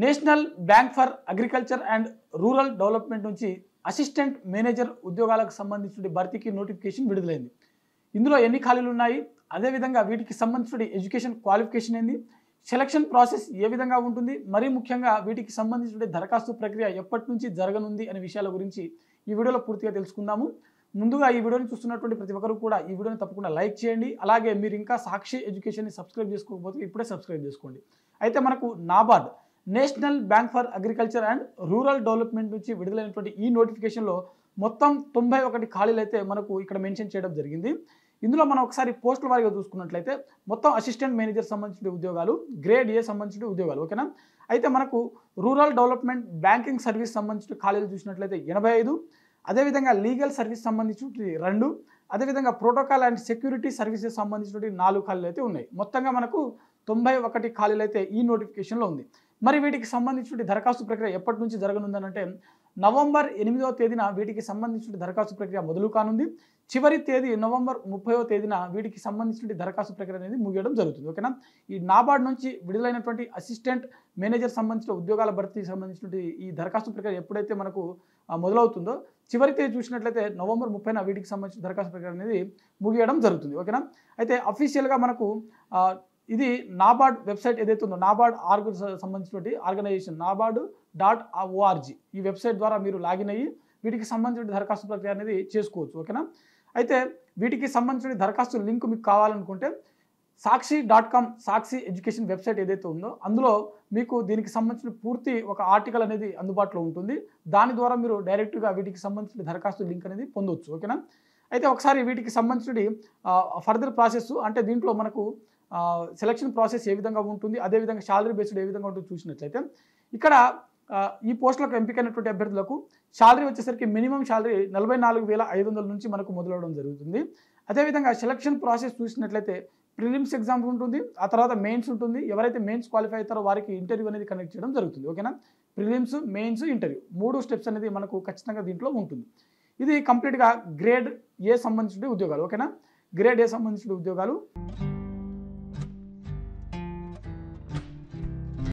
National bank for agriculture and rural development నుంచి assistant manager ఉద్యోగాలకు సంబంధించిన భర్తీకి నోటిఫికేషన్ విడుదలైంది. ఇందులో ఎన్ని ఖాళీలు ఉన్నాయి, అదేవిధంగా వీటికి సంబంధించిన ఎడ్యుకేషన్ క్వాలిఫికేషన్ ఏంది, సెలక్షన్ ప్రాసెస్ ఏ విధంగా ఉంటుంది, మరీ ముఖ్యంగా వీటికి సంబంధించిన దరఖాస్తు ప్రక్రియ ఎప్పటి నుంచి జరగనుంది అనే విషయాల గురించి ఈ వీడియోలో పూర్తిగా తెలుసుకుందాము. ముందుగా ఈ వీడియోని చూస్తున్నటువంటి ప్రతి ఒక్కరు కూడా ఈ వీడియోని తప్పకుండా లైక్ చేయండి. అలాగే మీరు ఇంకా సాక్షి ఎడ్యుకేషన్ని సబ్స్క్రైబ్ చేసుకోకపోతే ఇప్పుడే సబ్స్క్రైబ్ చేసుకోండి. అయితే మనకు NABARD national bank for agriculture and rural development నుంచి విడుదలైనటువంటి ఈ నోటిఫికేషన్లో మొత్తం 91 ఖాళీలు అయితే మనకు ఇక్కడ మెన్షన్ చేయడం జరిగింది. ఇందులో మనం ఒకసారి పోస్టుల వారీగా చూసుకున్నట్లయితే మొత్తం అసిస్టెంట్ మేనేజర్ సంబంధించిన ఉద్యోగాలు, గ్రేడ్ ఏ సంబంధించిన ఉద్యోగాలు, ఓకేనా. అయితే మనకు రూరల్ డెవలప్మెంట్ బ్యాంకింగ్ సర్వీస్ సంబంధించిన ఖాళీలు చూసినట్లయితే 85, అదేవిధంగా లీగల్ సర్వీస్ సంబంధించి 2, అదేవిధంగా ప్రోటోకాల్ అండ్ సెక్యూరిటీ సర్వీసెస్ సంబంధించినటువంటి 4 ఖాళీలు అయితే ఉన్నాయి. మొత్తంగా మనకు 91 ఖాళీలు అయితే ఈ నోటిఫికేషన్లో ఉంది. మరి వీటికి సంబంధించిన దరఖాస్తు ప్రక్రియ ఎప్పటి నుంచి జరగనుందని అంటే నవంబర్ 8వ తేదీన వీటికి సంబంధించిన దరఖాస్తు ప్రక్రియ మొదలు కానుంది. చివరి తేదీ నవంబర్ 30వ తేదీన వీటికి సంబంధించిన దరఖాస్తు ప్రక్రియ అనేది ముగియడం జరుగుతుంది, ఓకేనా. ఈ నాబార్డ్ నుంచి విడుదలైనటువంటి అసిస్టెంట్ మేనేజర్ సంబంధించిన ఉద్యోగాల భర్తీకి సంబంధించినటువంటి ఈ దరఖాస్తు ప్రక్రియ ఎప్పుడైతే మనకు మొదలవుతుందో చివరి తేదీ చూసినట్లయితే నవంబర్ 30న వీటికి సంబంధించిన దరఖాస్తు ప్రక్రియ అనేది ముగియడం జరుగుతుంది, ఓకేనా. అయితే అఫీషియల్గా మనకు ఇది నాబార్డ్ వెబ్సైట్ ఏదైతే ఉందో, నాబార్డ్ సంబంధించినటువంటి ఆర్గనైజేషన్ nabard.org ఈ వెబ్సైట్ ద్వారా మీరు లాగిన్ అయ్యి వీటికి సంబంధించిన దరఖాస్తు ప్రక్రియ అనేది చేసుకోవచ్చు, ఓకేనా. అయితే వీటికి సంబంధించిన దరఖాస్తు లింక్ మీకు కావాలనుకుంటే సాక్షి.com సాక్షి ఎడ్యుకేషన్ వెబ్సైట్ ఏదైతే ఉందో అందులో మీకు దీనికి సంబంధించిన పూర్తి ఒక ఆర్టికల్ అనేది అందుబాటులో ఉంటుంది. దాని ద్వారా మీరు డైరెక్ట్గా వీటికి సంబంధించిన దరఖాస్తు లింక్ అనేది పొందవచ్చు, ఓకేనా. అయితే ఒకసారి వీటికి సంబంధించిన ఫర్దర్ ప్రాసెస్ అంటే దీంట్లో మనకు సెలక్షన్ ప్రాసెస్ ఏ విధంగా ఉంటుంది, అదేవిధంగా శాలరీ బేస్డ్ ఏ విధంగా ఉంటుంది చూసినట్లయితే ఇక్కడ ఈ పోస్టులకు ఎంపికైనటువంటి అభ్యర్థులకు శాలరీ వచ్చేసరికి మినిమం శాలరీ 44,500 నుంచి మనకు మొదలవడం జరుగుతుంది. అదేవిధంగా సెలక్షన్ ప్రాసెస్ చూసినట్లయితే ప్రిలిమ్స్ ఎగ్జామ్ ఉంటుంది, ఆ తర్వాత మెయిన్స్ ఉంటుంది. ఎవరైతే మెయిన్స్ క్వాలిఫై అవుతారో వారికి ఇంటర్వ్యూ అనేది కండక్ట్ చేయడం జరుగుతుంది, ఓకేనా. ప్రిలిమ్స్, మెయిన్స్, ఇంటర్వ్యూ 3 స్టెప్స్ అనేది మనకు ఖచ్చితంగా దీంట్లో ఉంటుంది. ఇది కంప్లీట్గా గ్రేడ్ ఏ సంబంధించిన ఉద్యోగాలు, ఓకేనా. గ్రేడ్ ఏ సంబంధించిన ఉద్యోగాలు.